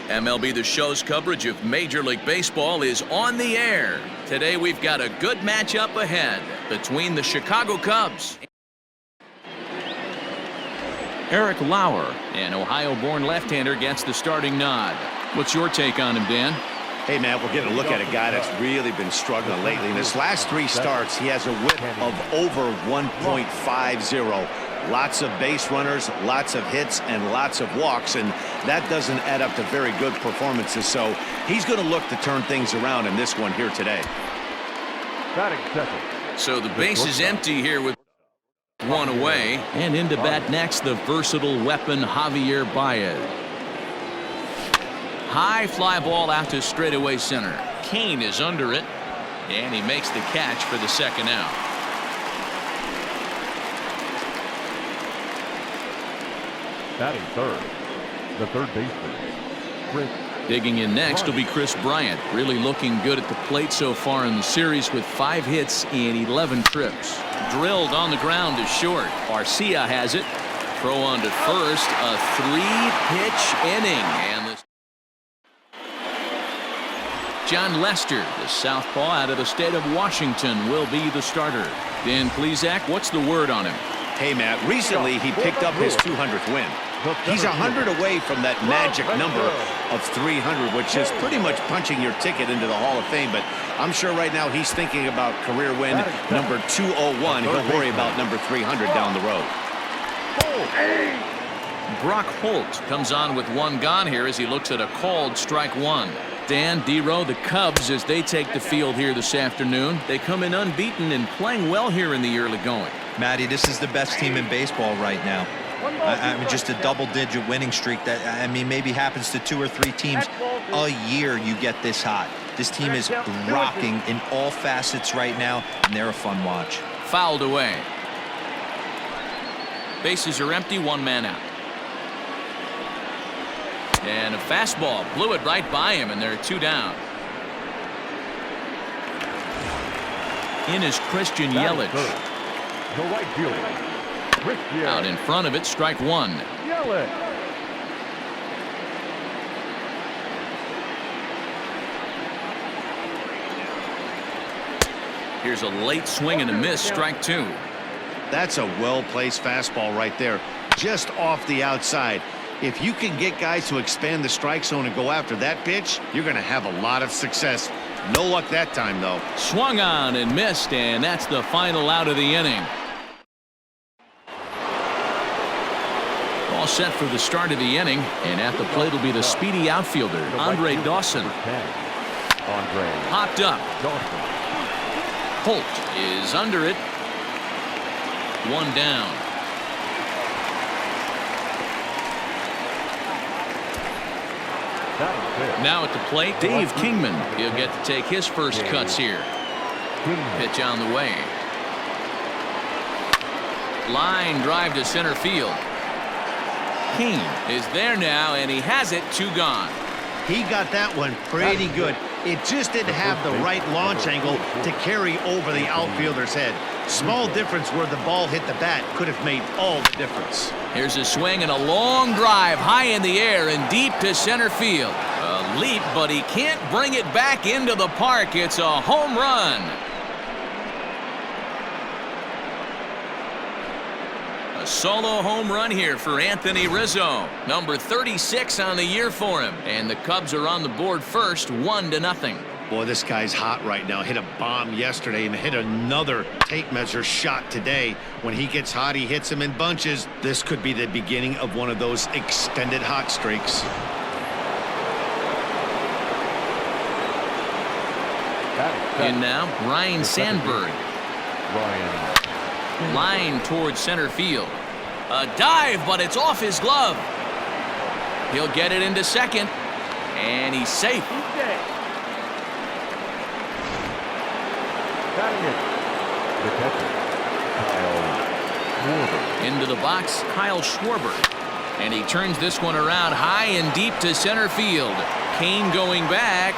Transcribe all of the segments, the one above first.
MLB The Show's coverage of Major League Baseball is on the air. Today we've got a good matchup ahead between the Chicago Cubs. Eric Lauer, an Ohio-born left-hander, gets the starting nod. What's your take on him, Dan? Hey, man, we're getting a look at a guy that's really been struggling lately. In his last 3 starts, he has a whip of over 1.50. Lots of base runners, lots of hits, and lots of walks, and that doesn't add up to very good performances. So he's going to look to turn things around in this one here today. So the base is empty here with 1 away. And in to bat next, the versatile weapon Javier Baez. High fly ball out to straightaway center. Kane is under it, and he makes the catch for the second out. Batting third, the third baseman, Chris. Digging in next will be Chris Bryant. Really looking good at the plate so far in the series with 5 hits in 11 trips. Drilled on the ground to short. Garcia has it. Throw on to first. A 3-pitch inning. And the John Lester, the southpaw out of the state of Washington, will be the starter. Dan Plesac, what's the word on him? Hey, Matt, recently he picked up his 200th win. He's 100 away from that magic number of 300, which is pretty much punching your ticket into the Hall of Fame. But I'm sure right now he's thinking about career win number 201. He'll worry about number 300 down the road. Brock Holt comes on with 1 gone here as he looks at a called strike 1. Dan, D-Row, the Cubs, as they take the field here this afternoon, they come in unbeaten and playing well here in the early going. Matty, this is the best team in baseball right now. I mean, just a double-digit winning streak that, I mean, maybe happens to 2 or 3 teams a year. You get this hot. This team is rocking in all facets right now, and they're a fun watch. Fouled away. Bases are empty, 1 man out. And a fastball blew it right by him, and there are 2 down. In is Christian Yelich. The right fielder, out in front of it, strike 1. Here's a late swing and a miss, strike 2. That's a well-placed fastball right there, just off the outside. If you can get guys to expand the strike zone and go after that pitch, you're going to have a lot of success. No luck that time, though. Swung on and missed, and that's the final out of the inning. All set for the start of the inning, and at the plate will be the speedy outfielder, Andre Dawson. Popped up. Holt is under it. 1 down. Now at the plate, Dave Kingman. He'll get to take his first cuts here. Pitch on the way. Line drive to center field. King is there now, and he has it, 2 gone. He got that one pretty good. It just didn't have the right launch angle to carry over the outfielder's head. Small difference where the ball hit the bat could have made all the difference. Here's a swing and a long drive high in the air and deep to center field. A leap, but he can't bring it back into the park. It's a home run. A solo home run here for Anthony Rizzo. Number 36 on the year for him. And the Cubs are on the board first, 1-0. Boy, this guy's hot right now. Hit a bomb yesterday and hit another tape measure shot today. When he gets hot, he hits them in bunches. This could be the beginning of one of those extended hot streaks. And now, Ryan Sandberg. Line towards center field. A dive, but it's off his glove. He'll get it into second, and he's safe. The catcher, Kyle Schwarber. Into the box, Kyle Schwarber. And he turns this one around high and deep to center field. Kane going back.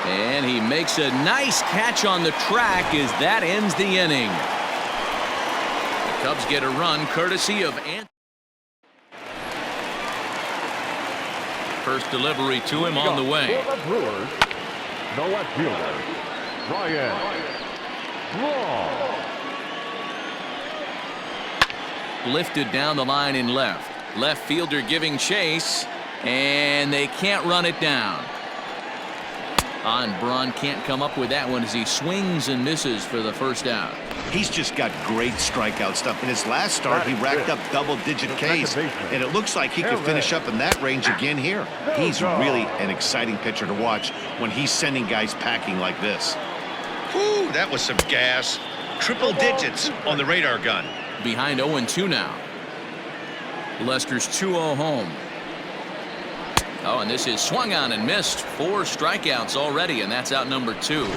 And he makes a nice catch on the track as that ends the inning. The Cubs get a run courtesy of Anthony. First delivery to him on the way. For the Brewers, no left fielder, Ryan Braun. Lifted down the line in left. Left fielder giving chase, and they can't run it down. Braun can't come up with that one as he swings and misses for the first out. He's just got great strikeout stuff. In his last start, he racked up double-digit Ks, and it looks like he could finish up in that range again here. He's really an exciting pitcher to watch when he's sending guys packing like this. Whew, that was some gas. Triple digits on the radar gun. Behind 0-2 now. Lester's 2-0 home. Oh, and this is swung on and missed. 4 strikeouts already, and that's out number 2.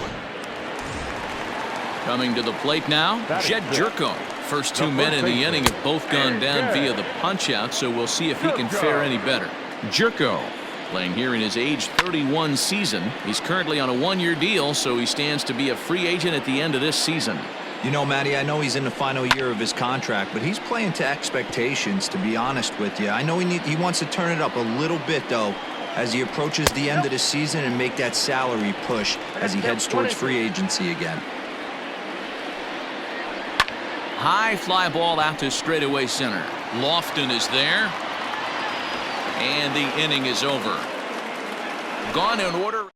Coming to the plate now, Jed Jerko. First 2 men in the inning have both gone down via the punch-out, so we'll see if he can fare any better. Jerko playing here in his age 31 season. He's currently on a 1-year deal, so he stands to be a free agent at the end of this season. You know, Matty, I know he's in the final year of his contract, but he's playing to expectations, to be honest with you. I know he wants to turn it up a little bit, though, as he approaches the end of the season and make that salary push as he heads towards free agency again. High fly ball out to straightaway center. Lofton is there. And the inning is over. Gone in order.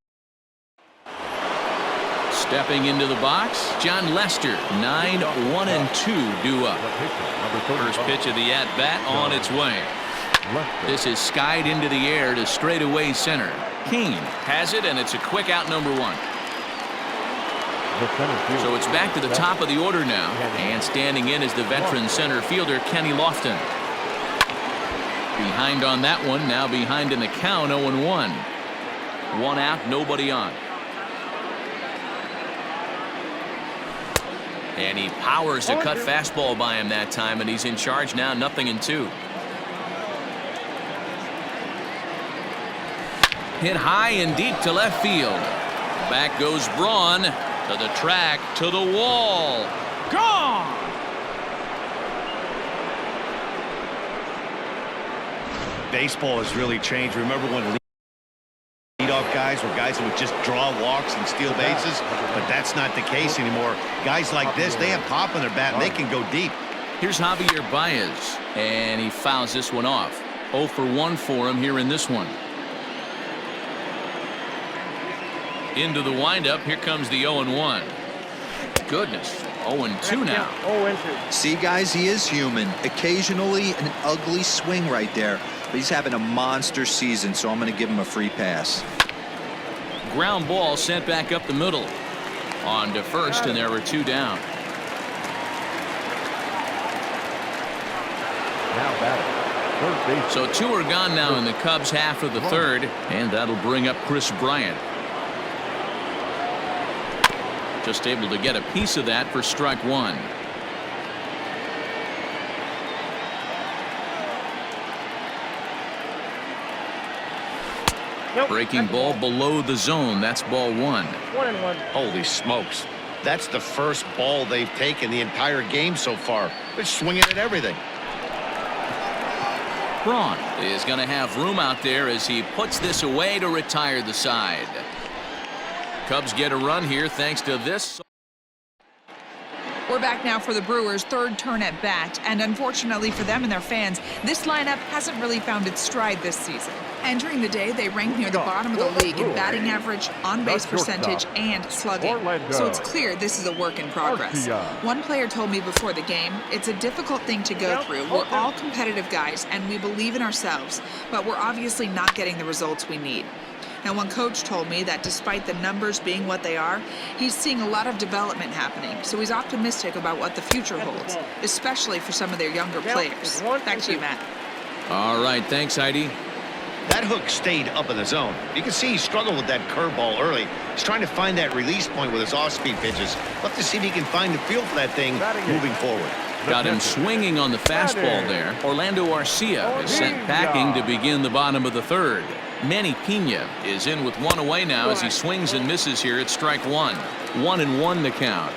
Stepping into the box, John Lester. 9-1-2 due up. First pitch of the at-bat on its way. This is skied into the air to straightaway center. Kane has it, and it's a quick out number 1. So it's back to the top of the order now, and standing in is the veteran center fielder Kenny Lofton. Behind on that one, now behind in the count, 0-1. 1 out, nobody on. And he powers a cut fastball by him that time, and he's in charge now, 0-2. Hit high and deep to left field. Back goes Braun. To the track, to the wall. Gone! Baseball has really changed. Remember when leadoff guys were guys who would just draw walks and steal bases? But that's not the case anymore. Guys like this, they have pop in their bat, and they can go deep. Here's Javier Baez, and he fouls this one off. 0 for 1 for him here in this one. Into the windup. Here comes the 0-1. Goodness. 0-2 now. See, guys, he is human. Occasionally an ugly swing right there. But he's having a monster season, so I'm going to give him a free pass. Ground ball sent back up the middle. On to first, and there were 2 down. Now batting, third base. So 2 are gone now in the Cubs half of the third, and that'll bring up Chris Bryant. Just able to get a piece of that for strike 1. Breaking ball below the zone. That's ball 1. 1-1. Holy smokes. That's the first ball they've taken the entire game so far. They're swinging at everything. Braun is going to have room out there as he puts this away to retire the side. Cubs get a run here thanks to this. We're back now for the Brewers' third turn at bat, and unfortunately for them and their fans, this lineup hasn't really found its stride this season. Entering the day, they rank near the bottom of the league in batting average, on-base percentage, and slugging. So it's clear this is a work in progress. One player told me before the game, it's a difficult thing to go through. We're all competitive guys, and we believe in ourselves, but we're obviously not getting the results we need. Now, one coach told me that despite the numbers being what they are, he's seeing a lot of development happening, so he's optimistic about what the future holds, especially for some of their younger players. Back to you, Matt. All right, thanks, Heidi. That hook stayed up in the zone. You can see he struggled with that curveball early. He's trying to find that release point with his off-speed pitches. Love to see if he can find the feel for that thing moving forward. Got him swinging on the fastball there. Orlando Arcia is sent packing to begin the bottom of the third. Manny Pena is in with 1 away now as he swings and misses here at strike 1. 1-1 the count.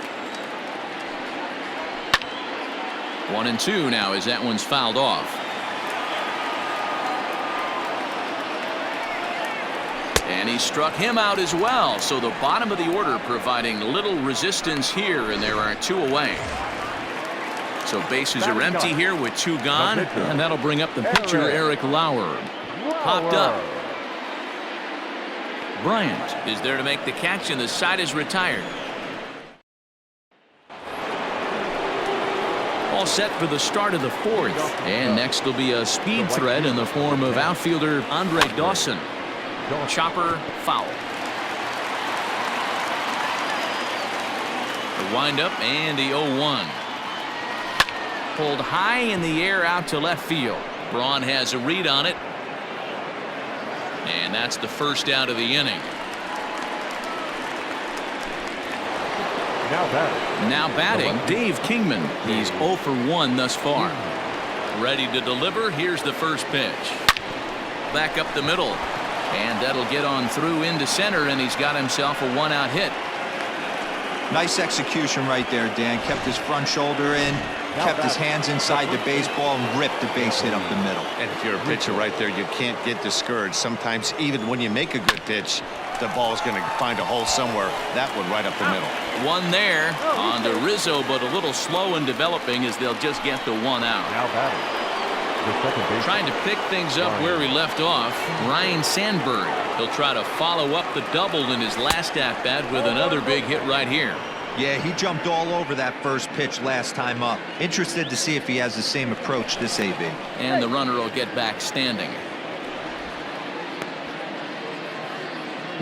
1-2 now as that one's fouled off. And he struck him out as well. So the bottom of the order providing little resistance here, and there are 2 away. So bases are empty here with 2 gone, and that'll bring up the pitcher, Eric Lauer. Popped up. Bryant is there to make the catch, and the side is retired. All set for the start of the 4th. And next will be a speed threat in the form of outfielder Andre Dawson. Chopper foul. The windup and the 0-1. Pulled high in the air out to left field. Braun has a read on it. And that's the first out of the inning. Now batting, Dave Kingman. He's 0 for 1 thus far. Ready to deliver. Here's the first pitch. Back up the middle. And that'll get on through into center, and he's got himself a 1-out hit. Nice execution right there, Dan. Kept his front shoulder in, kept his hands inside the baseball, and ripped the base hit up the middle. And if you're a pitcher right there, you can't get discouraged. Sometimes even when you make a good pitch, the ball is going to find a hole somewhere. That one right up the middle. One there on to Rizzo, but a little slow in developing as they'll just get the 1 out. Now batting. Trying to pick things up where we left off, Ryan Sandberg. He'll try to follow up the double in his last at-bat with another big hit right here. Yeah, he jumped all over that first pitch last time up. Interested to see if he has the same approach this AB. And the runner will get back standing.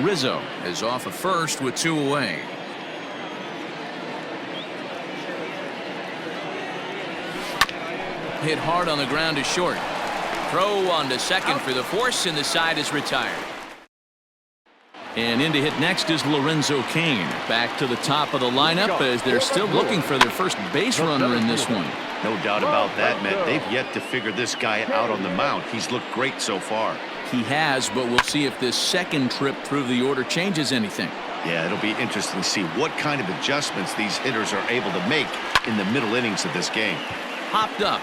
Rizzo is off at first with 2 away. Hit hard on the ground to short. Throw on to second for the force, and the side is retired. And in to hit next is Lorenzo Cain. Back to the top of the lineup as they're still looking for their first base runner in this one. No doubt about that, Matt. They've yet to figure this guy out on the mound. He's looked great so far. He has, but we'll see if this second trip through the order changes anything. Yeah, it'll be interesting to see what kind of adjustments these hitters are able to make in the middle innings of this game. Hopped up.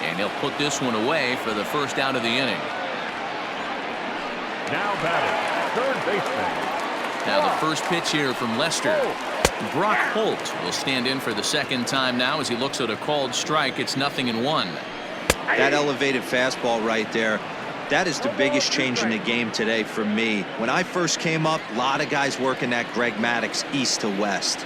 And he'll put this one away for the first out of the inning. Now batting, third baseman. Now the first pitch here from Lester. Brock Holt will stand in for the second time now as he looks at a called strike. It's 0-1. That elevated fastball right there, that is the biggest change in the game today for me. When I first came up, a lot of guys working that Greg Maddux east to west.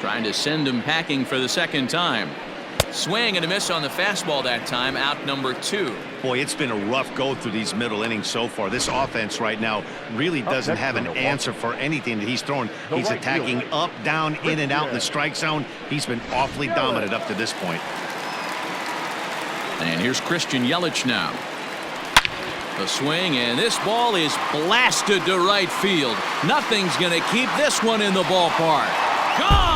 Trying to send him packing for the second time. Swing and a miss on the fastball that time. Out number 2. Boy, it's been a rough go through these middle innings so far. This offense right now really doesn't have an answer for anything that he's throwing. He's attacking up, down, in and out in the strike zone. He's been awfully dominant up to this point. And here's Christian Yelich now. A swing, and this ball is blasted to right field. Nothing's going to keep this one in the ballpark. Gone!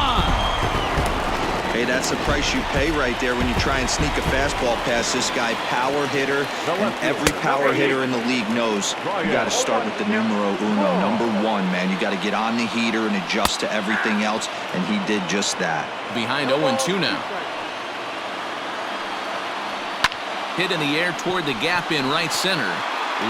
Hey, that's the price you pay right there when you try and sneak a fastball past this guy. Power hitter, and every power hitter in the league knows you got to start with the numero uno, number 1, man. You got to get on the heater and adjust to everything else, and he did just that. Behind 0-2 now. Hit in the air toward the gap in right center.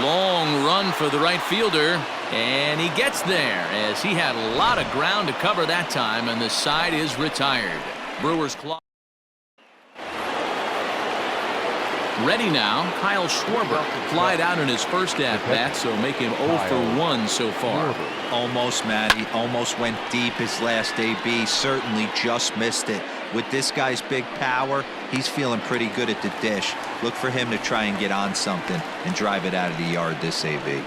Long run for the right fielder, and he gets there as he had a lot of ground to cover that time, and the side is retired. Brewers clock. Ready now, Kyle Schwarber. Flied out in his first at-bat, so make him 0 for 1 so far. Almost, Matty. Almost went deep his last AB. Certainly just missed it. With this guy's big power, he's feeling pretty good at the dish. Look for him to try and get on something and drive it out of the yard this AB.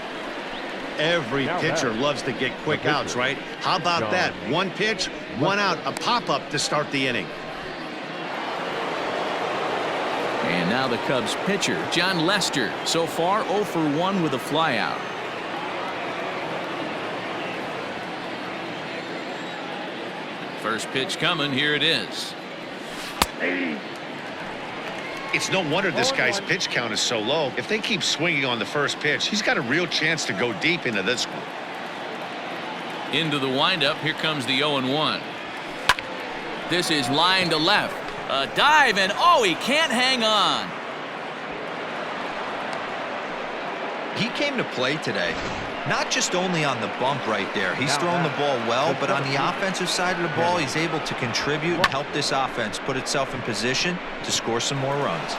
Every pitcher loves to get quick outs, right? How about that? 1 pitch, 1 out, a pop-up to start the inning. And now the Cubs pitcher, John Lester. So far, 0 for 1 with a flyout. First pitch coming. Here it is. It's no wonder this guy's pitch count is so low. If they keep swinging on the first pitch, he's got a real chance to go deep into this one. Into the windup. Here comes the 0-1. This is line to left. A dive, and oh, he can't hang on. He came to play today. Not just only on the bump right there. He's throwing the ball well, but on the offensive side of the ball, he's able to contribute and help this offense put itself in position to score some more runs.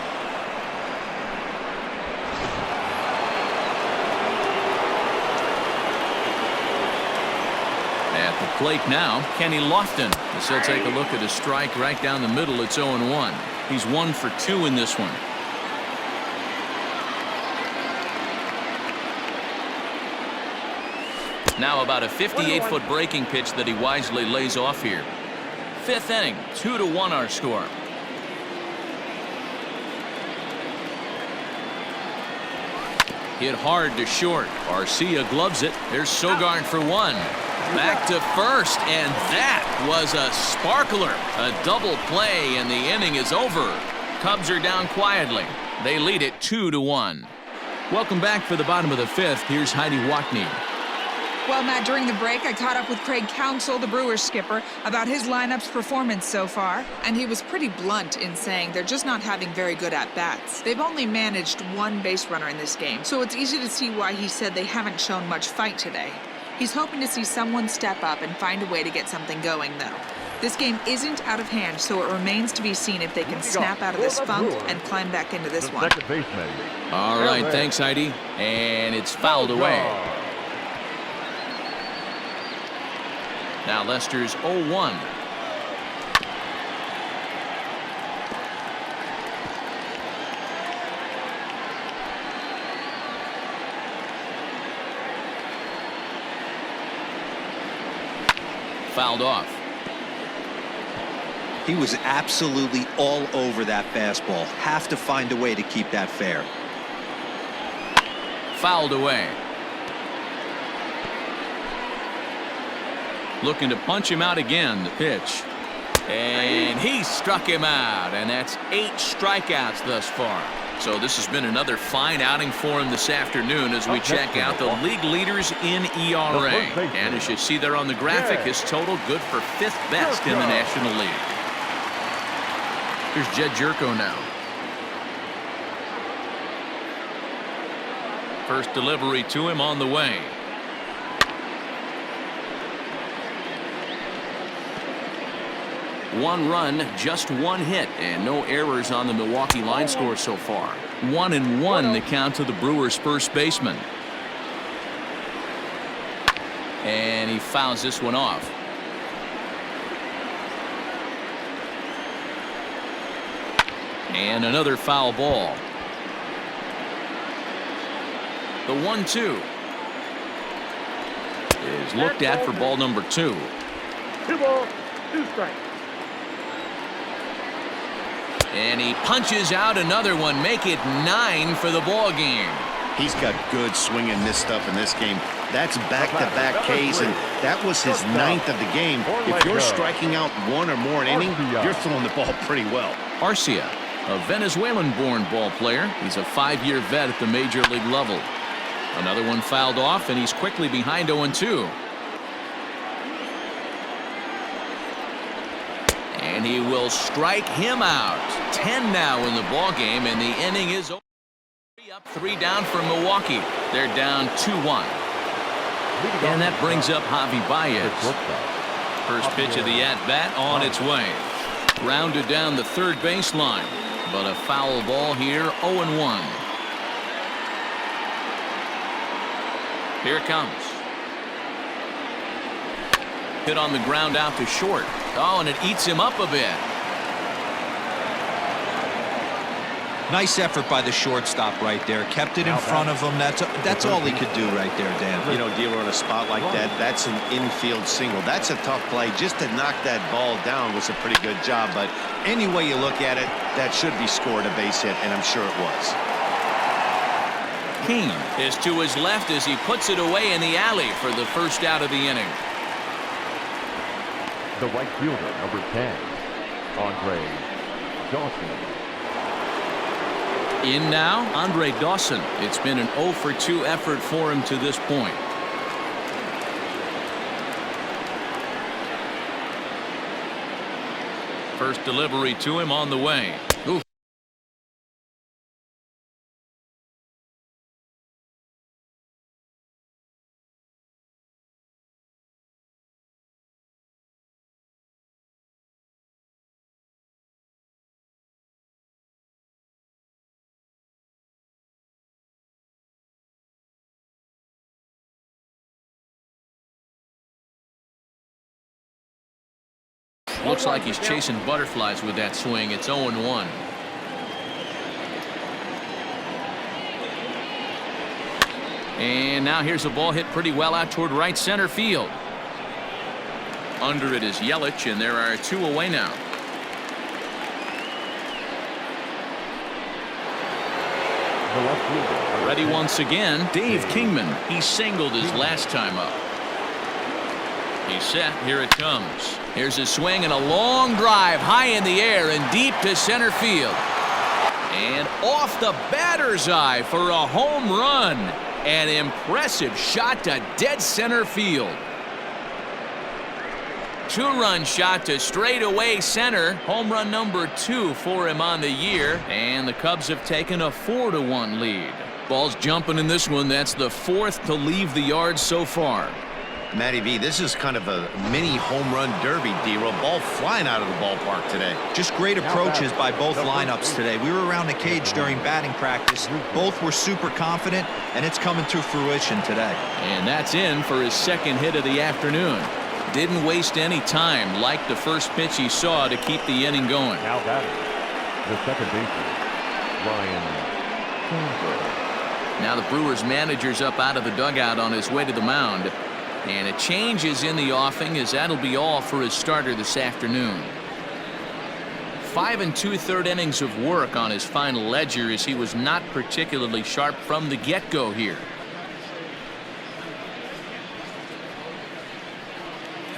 At the plate now, Kenny Lofton. As he'll take a look at a strike right down the middle. It's 0-1. He's 1 for 2 in this one. Now about a 58-foot breaking pitch that he wisely lays off here. 5th inning, 2-1 our score. Hit hard to short. Arcia gloves it. There's Sogard for 1. Back to first, and that was a sparkler. A double play, and the inning is over. Cubs are down quietly. They lead it 2-1. Welcome back for the bottom of the 5th. Here's Heidi Watney. Well, Matt, during the break, I caught up with Craig Counsell, the Brewers skipper, about his lineup's performance so far, and he was pretty blunt in saying they're just not having very good at-bats. They've only managed 1 base runner in this game, so it's easy to see why he said they haven't shown much fight today. He's hoping to see someone step up and find a way to get something going, though. This game isn't out of hand, so it remains to be seen if they can snap out of this funk and climb back into this one. All right, thanks, Heidi. And it's fouled away. Now Lester's 0-1. Fouled off. He was absolutely all over that fastball. Have to find a way to keep that fair. Fouled away. Looking to punch him out again, the pitch. And he struck him out, and that's 8 strikeouts thus far. So this has been another fine outing for him this afternoon as we check out the league leaders in ERA. And as you see there on the graphic, his total good for 5th best in the National League. Here's Jed Jerko now. First delivery to him on the way. One run, just 1 hit, and no errors on the Milwaukee line score so far. 1-1 the count to the Brewers' first baseman. And he fouls this one off. And another foul ball. The 1-2 is looked at for ball number 2. 2 balls, 2 strikes. And he punches out another one, make it 9 for the ball game. He's got good swing and miss stuff in this game. That's back-to-back Ks, and that was his 9th of the game. If you're striking out 1 or more an inning, you're throwing the ball pretty well. Arcia, a Venezuelan-born ball player. He's a 5-year vet at the major league level. Another one fouled off, and he's quickly behind 0-2. And he will strike him out. 10 now in the ball game, and the inning is over. 3 up, 3 down for Milwaukee. They're down 2-1. And that brings up Javi Baez. First pitch of the at-bat on its way. Rounded down the third baseline, but a foul ball here, 0-1. Here it comes. Hit on the ground out to short. Oh, and it eats him up a bit. Nice effort by the shortstop right there. Kept it in front of him. That's all he could do right there, Dan. You know, dealer on a spot like that, that's an infield single. That's a tough play. Just to knock that ball down was a pretty good job. But any way you look at it, that should be scored a base hit, and I'm sure it was. King is to his left as he puts it away in the alley for the first out of the inning. The right fielder, number 10, Andre Dawson. In now, Andre Dawson. It's been an 0 for 2 effort for him to this point. First delivery to him on the way. Oof. Looks like he's chasing butterflies with that swing. It's 0-1. And now here's a ball hit pretty well out toward right center field. Under it is Yelich, and there are 2 away now. Ready once again, Dave Kingman. He singled his last time up. He's set. Here it comes. Here's a swing and a long drive high in the air and deep to center field. And off the batter's eye for a home run. An impressive shot to dead center field. 2-run shot to straightaway center. Home run number 2 for him on the year. And the Cubs have taken a 4-1 lead. Ball's jumping in this one. That's the 4th to leave the yard so far. Matty V, this is kind of a mini home run derby, D-Roll. Ball flying out of the ballpark today. Just great approaches by both lineups today. We were around the cage during batting practice. Both were super confident, and it's coming to fruition today. And that's in for his 2nd hit of the afternoon. Didn't waste any time, like the first pitch he saw, to keep the inning going. Now batting, the second baseman, Ryan Sandberg. Now the Brewers manager's up out of the dugout on his way to the mound. And a change is in the offing, as that'll be all for his starter this afternoon. 5 2/3 innings of work on his final ledger, as he was not particularly sharp from the get-go here.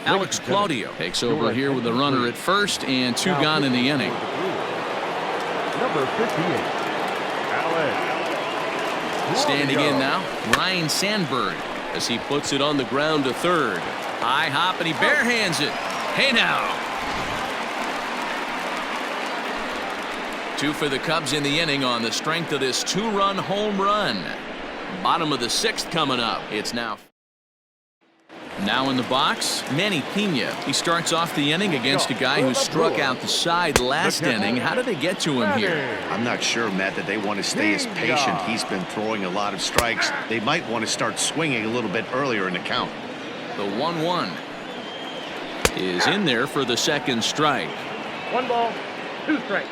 Alex Claudio takes over here with a runner at first and 2 gone in the inning. Number 58, Alex. Standing in now, Ryan Sandberg, as he puts it on the ground to third. High hop, and he barehands it. Hey now. 2 for the Cubs in the inning on the strength of this 2-run home run. Bottom of the 6th coming up. It's now in the box, Manny Pena. He starts off the inning against a guy who struck out the side last inning. How did they get to him here? I'm not sure, Matt, that they want to stay as patient. He's been throwing a lot of strikes. They might want to start swinging a little bit earlier in the count. The 1-1 is in there for the 2nd strike. 1 ball, 2 strikes.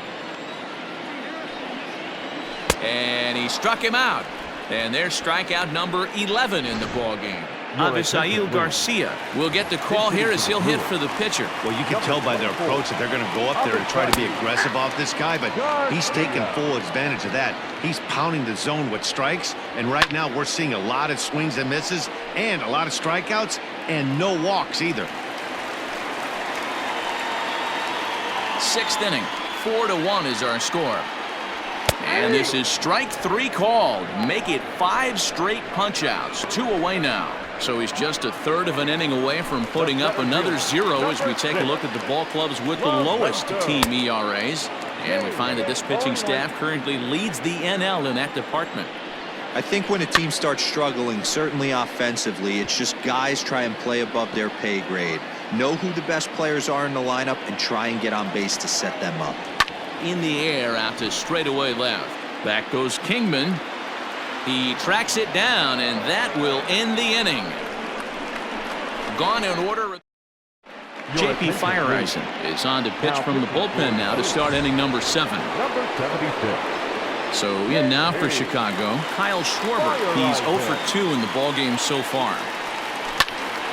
And he struck him out. And there's strikeout number 11 in the ballgame. Avisail Garcia will get the call here as he'll hit for the pitcher. Well, you can tell by their approach that they're going to go up there and try to be aggressive off this guy, but he's taking full advantage of that. He's pounding the zone with strikes, and right now we're seeing a lot of swings and misses and a lot of strikeouts and no walks either. 6th inning, 4-1 is our score. And this is strike 3 called. Make it 5 straight punch-outs. 2 away now. So he's just a 1/3 of an inning away from putting up another 0 as we take a look at the ball clubs with the lowest team ERAs. And we find that this pitching staff currently leads the NL in that department. I think when a team starts struggling, certainly offensively, it's just guys try and play above their pay grade. Know who the best players are in the lineup and try and get on base to set them up. In the air out to straightaway left. Back goes Kingman. He tracks it down, and that will end the inning. Gone in order. J.P. Fireisen is on to pitch from the bullpen now to start inning number 7. Number 76. So in now for Chicago, Kyle Schwarber. He's 0 for 2 in the ballgame so far.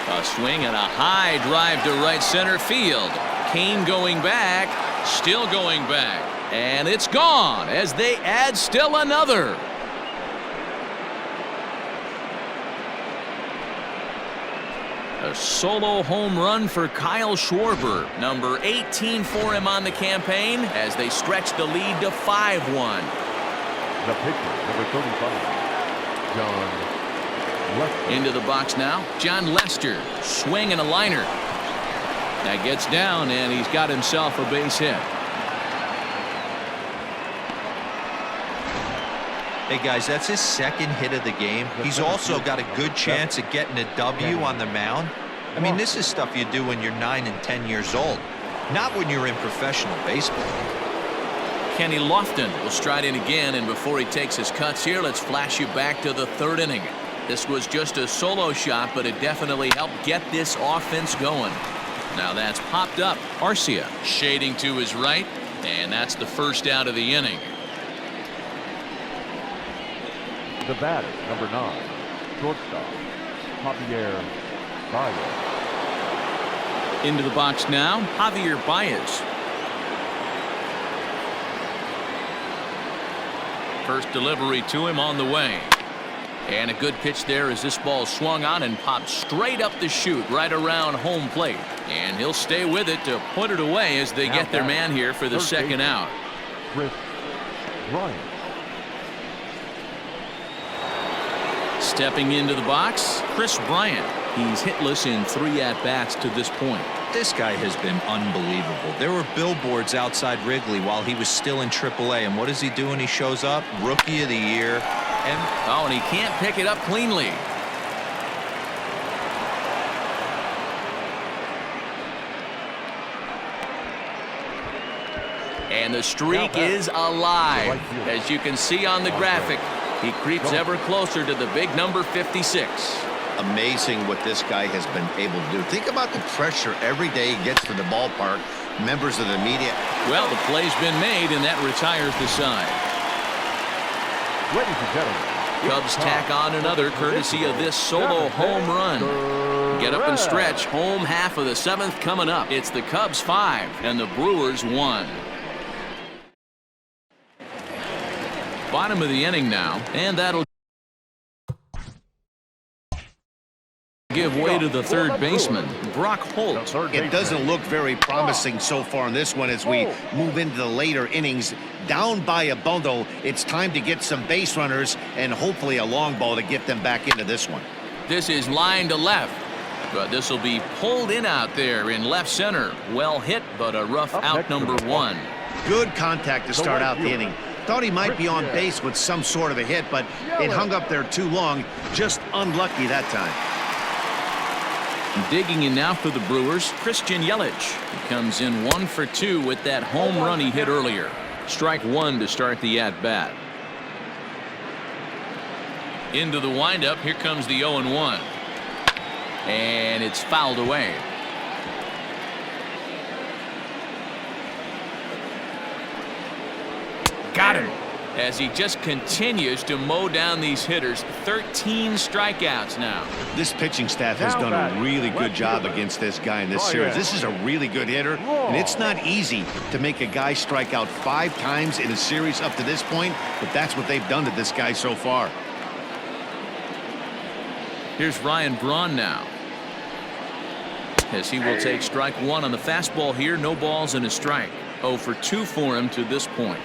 A swing and a high drive to right center field. Kane going back, still going back, and it's gone as they add still another. A solo home run for Kyle Schwarber, number 18 for him on the campaign, as they stretch the lead to 5-1. The pitcher, number 35, John Lester. Into the box now, John Lester. Swing and a liner. That gets down, and he's got himself a base hit. Hey guys, that's his second hit of the game. He's also got a good chance at getting a W on the mound. I mean, this is stuff you do when you're 9 and 10 years old, not when you're in professional baseball. Kenny Lofton will stride in again, and before he takes his cuts here, let's flash you back to the third inning. This was just a solo shot, but it definitely helped get this offense going. Now that's popped up. Arcia shading to his right, and that's the first out of the inning. The batter, number 9, shortstop, Javier Baez. Into the box now, Javier Baez. First delivery to him on the way. And a good pitch there as this ball swung on and popped straight up the chute right around home plate. And he'll stay with it to put it away as they get their man here for the second out. Chris Bryant. Stepping into the box, Chris Bryant. He's hitless in 3 at-bats to this point. This guy has been unbelievable. There were billboards outside Wrigley while he was still in AAA, and what does he do when he shows up? Rookie of the Year. And he can't pick it up cleanly. And the streak is alive. As you can see on the graphic, he creeps ever closer to the big number 56. Amazing what this guy has been able to do. Think about the pressure every day he gets to the ballpark. Members of the media. Well, the play's been made, and that retires the side. Ladies and gentlemen, Cubs tack on another courtesy of this solo home run. Get up and stretch. Home half of the 7th coming up. It's the Cubs 5 and the Brewers 1. Bottom of the inning now, and that'll give way to the third baseman, Brock Holt. It doesn't look very promising so far in this one as we move into the later innings. Down by a bundle, it's time to get some base runners and hopefully a long ball to get them back into this one. This is line to left, but this will be pulled in out there in left center. Well hit, but a rough out number 1. Good contact to start out the inning. Thought he might be on base with some sort of a hit, but it hung up there too long. Just unlucky that time. Digging in now for the Brewers, Christian Yelich. He comes in 1 for 2 with that home run he hit earlier. Strike 1 to start the at-bat. Into the windup, here comes the 0-1. And it's fouled away. Got him. As he just continues to mow down these hitters. 13 strikeouts now. This pitching staff has done a really good job against this guy in this series. This is a really good hitter, and it's not easy to make a guy strike out 5 times in a series up to this point, but that's what they've done to this guy so far. Here's Ryan Braun now, as he will take strike 1 on the fastball here. No balls and a strike. 0 for 2 for him to this point.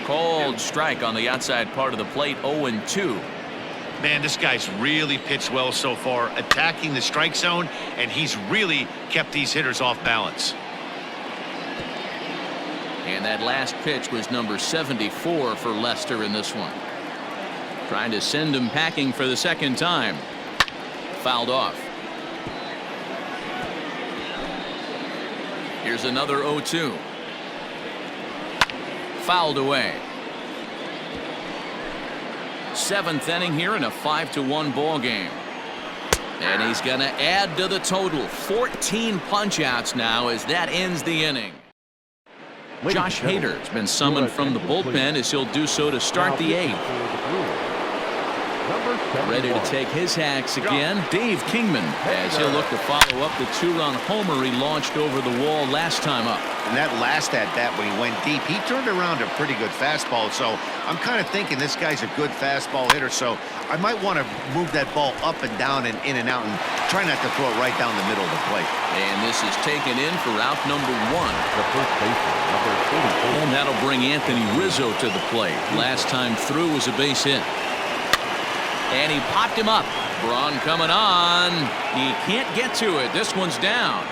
Cold strike on the outside part of the plate. 0-2. Man, this guy's really pitched well so far, attacking the strike zone, and he's really kept these hitters off balance. And that last pitch was number 74 for Lester in this one. Trying to send him packing for the second time. Fouled off. Here's another 0-2. Fouled away. 7th inning here in a 5-1 ball game. And he's going to add to the total. 14 punch-outs now as that ends the inning. Josh Hader has been summoned from the bullpen as he'll do so to start the 8th. Number 71. Ready to take his hacks again, Dave Kingman, as he'll look to follow up the two-run homer he launched over the wall last time up. And that last at-bat when he went deep, he turned around a pretty good fastball. So I'm kind of thinking this guy's a good fastball hitter. So I might want to move that ball up and down and in and out and try not to throw it right down the middle of the plate. And this is taken in for out number 1. The first baseman, number 44. And that'll bring Anthony Rizzo to the plate. Last time through was a base hit. And he popped him up. Braun coming on. He can't get to it. This one's down.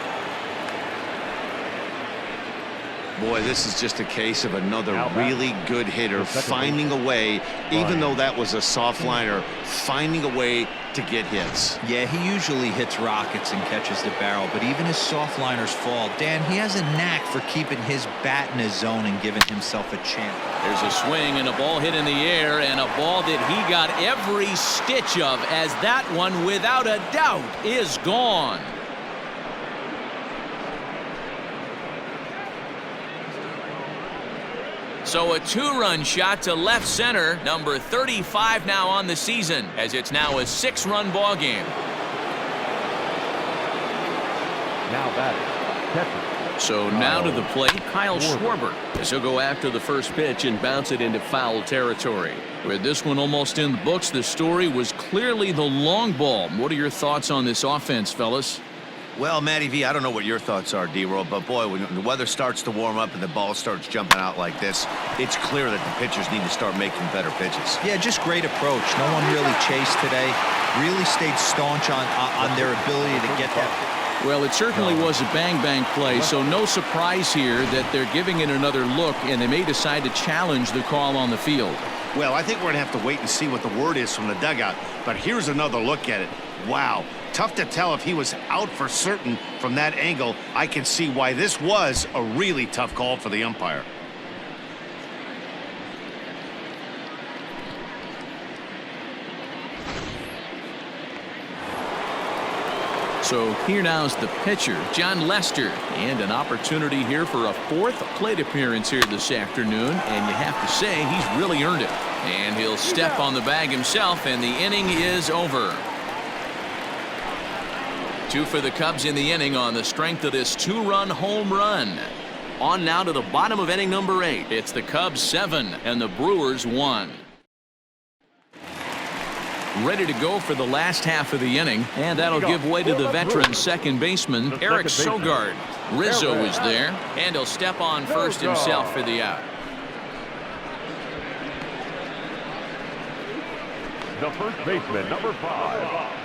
Boy, this is just a case of another really good hitter finding a way, even though that was a soft liner, finding a way to get hits. Yeah, he usually hits rockets and catches the barrel, but even his soft liners fall. Dan, he has a knack for keeping his bat in his zone and giving himself a chance. There's a swing and a ball hit in the air, and a ball that he got every stitch of, as that one, without a doubt, is gone. So a two-run shot to left center, number 35 now on the season, as it's now a 6-run ball game. Now batting, catcher. So now to the plate, Kyle Schwarber, as he'll go after the first pitch and bounce it into foul territory. With this one almost in the books, the story was clearly the long ball. What are your thoughts on this offense, fellas? Well, Matty V, I don't know what your thoughts are, D-Roll, but boy, when the weather starts to warm up and the ball starts jumping out like this, it's clear that the pitchers need to start making better pitches. Yeah, just great approach. No one really chased today. Really stayed staunch on their ability to get that. Well, it certainly was a bang-bang play, so no surprise here that they're giving it another look, and they may decide to challenge the call on the field. Well, I think we're going to have to wait and see what the word is from the dugout, but here's another look at it. Wow. Tough to tell if he was out for certain from that angle. I can see why this was a really tough call for the umpire. So here now's the pitcher, John Lester, and an opportunity here for a 4th plate appearance here this afternoon, and you have to say he's really earned it. And he'll step on the bag himself, and the inning is over. 2 for the Cubs in the inning on the strength of this 2-run home run. On now to the bottom of inning number 8. It's the Cubs 7 and the Brewers 1. Ready to go for the last half of the inning, and that'll give way to the veteran second baseman, Eric Sogard. Rizzo is there, and he'll step on first himself for the out. The first baseman, number 5.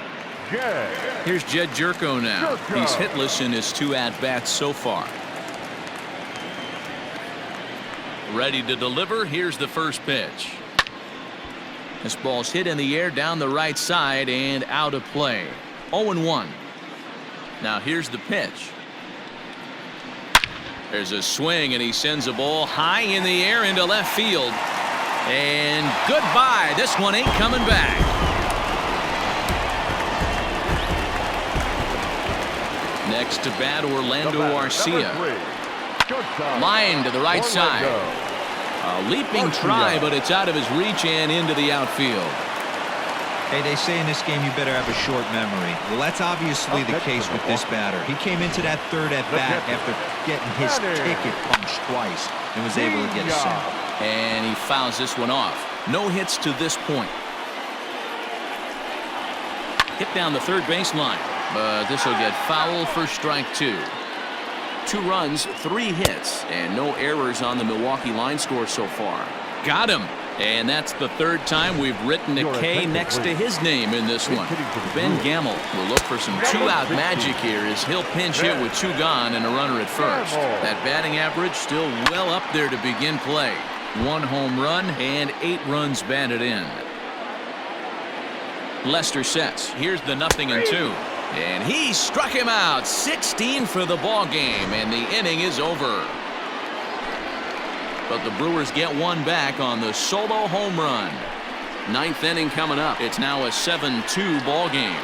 Here's Jed Jerko now. He's hitless in his 2 at-bats so far. Ready to deliver. Here's the first pitch. This ball's hit in the air down the right side and out of play. 0-1. Now here's the pitch. There's a swing, and he sends a ball high in the air into left field. And goodbye. This one ain't coming back. Next to bat, Orlando Arcia. Line to the right side. A leaping try, but it's out of his reach and into the outfield. Hey, they say in this game you better have a short memory. Well, that's obviously the case with this batter. He came into that third at bat after getting his ticket punched twice and was able to get a sack. And he fouls this one off. No hits to this point. Hit down the third baseline, but this will get foul for strike 2. 2 runs, 3 hits, and no errors on the Milwaukee line score so far. Got him. And that's the 3rd time we've written a K next to his name in this one. Ben Gamble will look for some 2-out magic here as he'll pinch hit with 2 gone and a runner at first. That batting average still well up there to begin play. 1 home run and 8 runs batted in. Lester sets. Here's the 0-2. And he struck him out. 16 for the ball game, and the inning is over. But the Brewers get 1 back on the solo home run. 9th inning coming up. It's now a 7-2 ball game.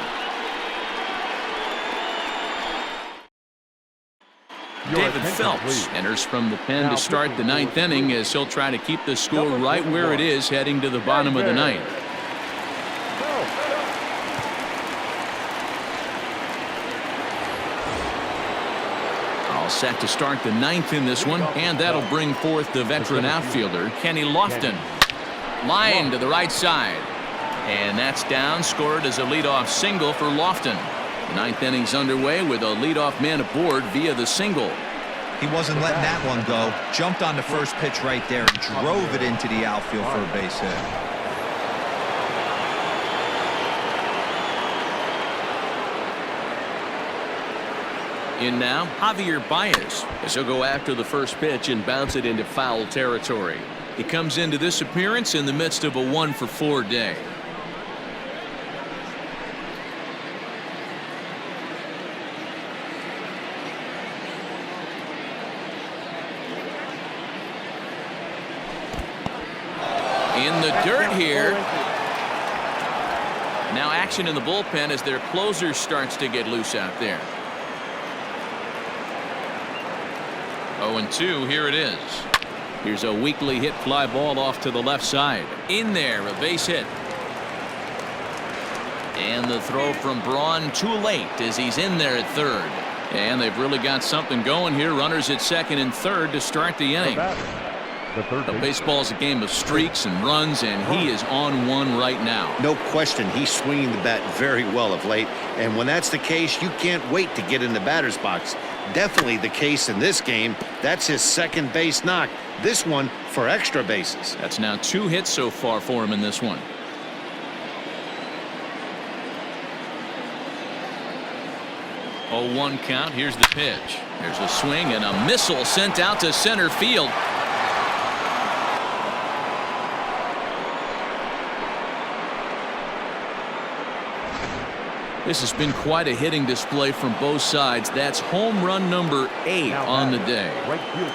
David Phelps enters from the pen to start the 9th inning as he'll try to keep the score right where it is heading to the bottom of the 9th. set to start the ninth in this one, and that'll bring forth the veteran outfielder, Kenny Lofton. Line to the right side. And that's down, scored as a leadoff single for Lofton. Ninth inning's underway with a leadoff man aboard via the single. He wasn't letting that one go. Jumped on the first pitch right there and drove it into the outfield for a base hit. In now, Javier Baez, as he'll go after the first pitch and bounce it into foul territory. He comes into this appearance in the midst of a 1-for-4 day. In the dirt here. Now action in the bullpen as their closer starts to get loose out there. 0-2, here it is. Here's a weakly hit fly ball off to the left side. In there, a base hit. And the throw from Braun too late as he's in there at third. And they've really got something going here. Runners at second and third to start the inning. Baseball's a game of streaks and runs, and he is on one right now. No question, he's swinging the bat very well of late. And when that's the case, you can't wait to get in the batter's box. Definitely the case in this game. That's his second base knock. This one for extra bases. That's now 2 hits so far for him in this one. Oh, 1 count. Here's the pitch. There's a swing and a missile sent out to center field. This has been quite a hitting display from both sides. That's home run number 8 on the day.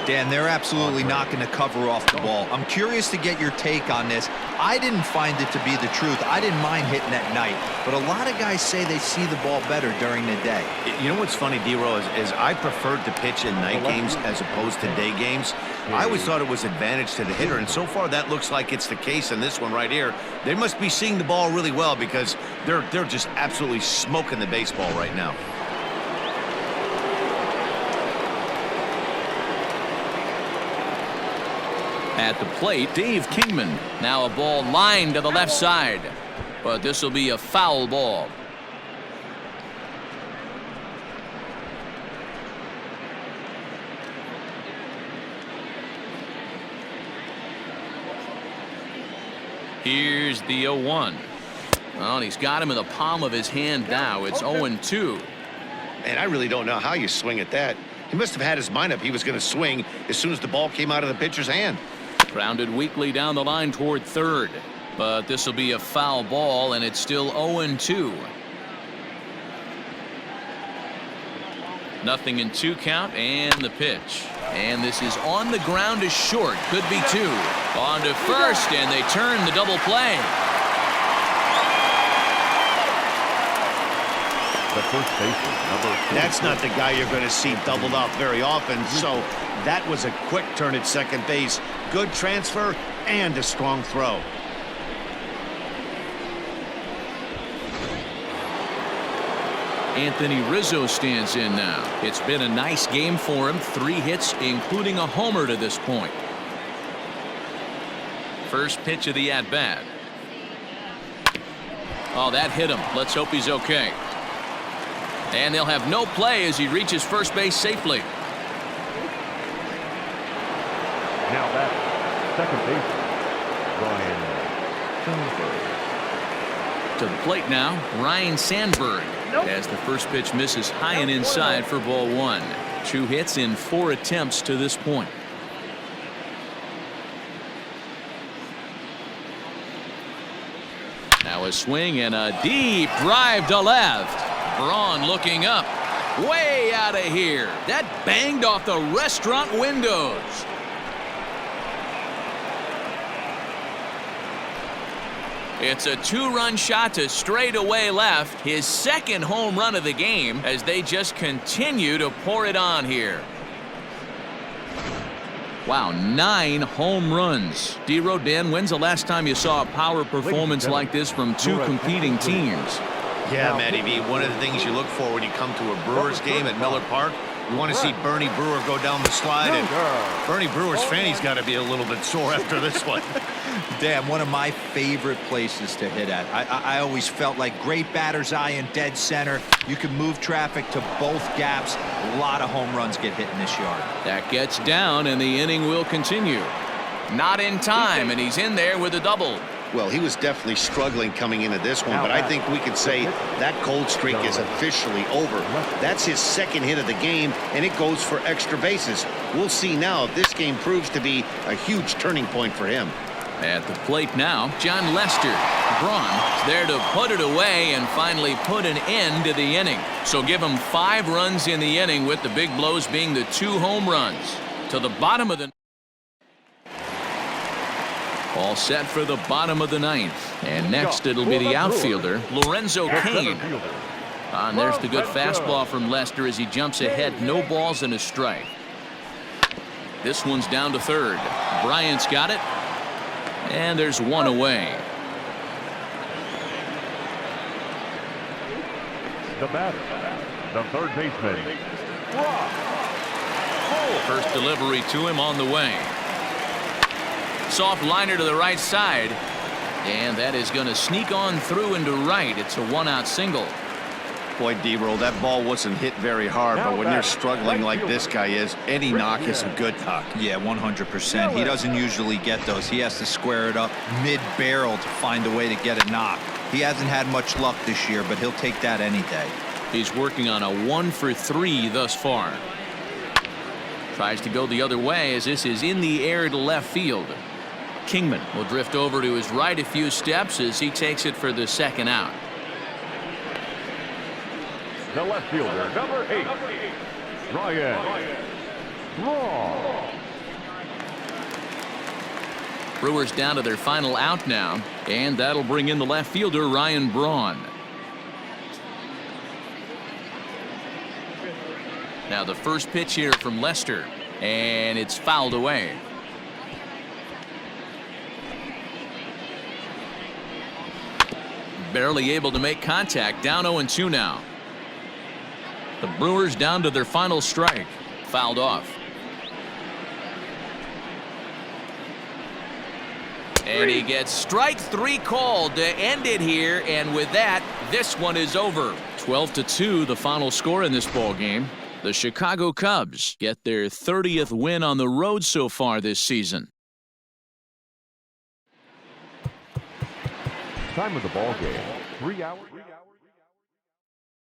Dan, they're absolutely knocking the cover off the ball. I'm curious to get your take on this. I didn't find it to be the truth. I didn't mind hitting at night, but a lot of guys say they see the ball better during the day. You know what's funny, D-Row, is I preferred to pitch in night games as opposed to day games. I always thought it was advantage to the hitter, and so far that looks like it's the case in this one right here. They must be seeing the ball really well because they're just absolutely smoking the baseball right now. At the plate, Dave Kingman. Now a ball lined to the left side, but this will be a foul ball. Here's the 0-1. Well, and he's got him in the palm of his hand now. It's 0-2. And I really don't know how you swing at that. He must have had his mind up he was going to swing as soon as the ball came out of the pitcher's hand. Grounded weakly down the line toward third. But this will be a foul ball, and it's still 0-2. Nothing in 2 count, and the pitch. And this is on the ground is short. Could be 2. On to first, and they turn the double play. The first baseman, number 4. That's not the guy you're going to see doubled up very often. So that was a quick turn at second base. Good transfer and a strong throw. Anthony Rizzo stands in now. It's been a nice game for him. 3 hits, including a homer to this point. First pitch of the at-bat. Oh, that hit him. Let's hope he's okay. And they'll have no play as he reaches first base safely. Now that's second baseman, Ryan Sandberg. To the plate now, Ryan Sandberg. As the first pitch misses high and inside for ball 1. 2 hits in 4 attempts to this point. Now a swing and a deep drive to left. Braun looking up. Way out of here. That banged off the restaurant windows. It's a 2-run shot to straightaway left. His second home run of the game as they just continue to pour it on here. Wow, 9 home runs. D-Row, Dan, when's the last time you saw a power performance like this from 2 competing teams? Yeah, Matty V, one of the things you look for when you come to a Brewers game at Miller Park You want to see Bernie Brewer go down the slide, and Bernie Brewer's fanny's got to be a little bit sore after this one. Damn, one of my favorite places to hit at. I always felt like great batter's eye in dead center. You can move traffic to both gaps. A lot of home runs get hit in this yard. That gets down, and the inning will continue. Not in time, and he's in there with a double. Well, he was definitely struggling coming into this one, but I think we can say that cold streak is officially over. That's his second hit of the game, and it goes for extra bases. We'll see now if this game proves to be a huge turning point for him. At the plate now, John Lester. Braun is there to put it away and finally put an end to the inning. So give him 5 runs in the inning, with the big blows being the 2 home runs. To the bottom of the... All set for the bottom of the 9th. And next it'll be the outfielder, Lorenzo Cain. And there's the good fastball from Lester as he jumps ahead. No balls and a strike. This one's down to third. Bryant's got it. And there's one away. The batter, the third baseman, First delivery to him on the way. Soft liner to the right side, and that is going to sneak on through into right. It's a 1-out single. Boy, D-Roll, that ball wasn't hit very hard, but when you're struggling like this guy is, any knock is a good knock. Yeah, 100%. He doesn't usually get those. He has to square it up mid-barrel to find a way to get a knock. He hasn't had much luck this year, but he'll take that any day. He's working on a 1 for 3 thus far. Tries to go the other way as this is in the air to left field. Kingman will drift over to his right a few steps as he takes it for the second out. the left fielder, number 8, Ryan Braun. Brewers down to their final out now, and that'll bring in the left fielder, Ryan Braun. Now the first pitch here from Lester, and it's fouled away. Barely able to make contact, down 0-2 now. The Brewers down to their final strike, fouled off. And he gets strike 3 called to end it here, and with that, this one is over. 12-2, the final score in this ball game. The Chicago Cubs get their 30th win on the road so far this season. Time of the ball game, 3 hours.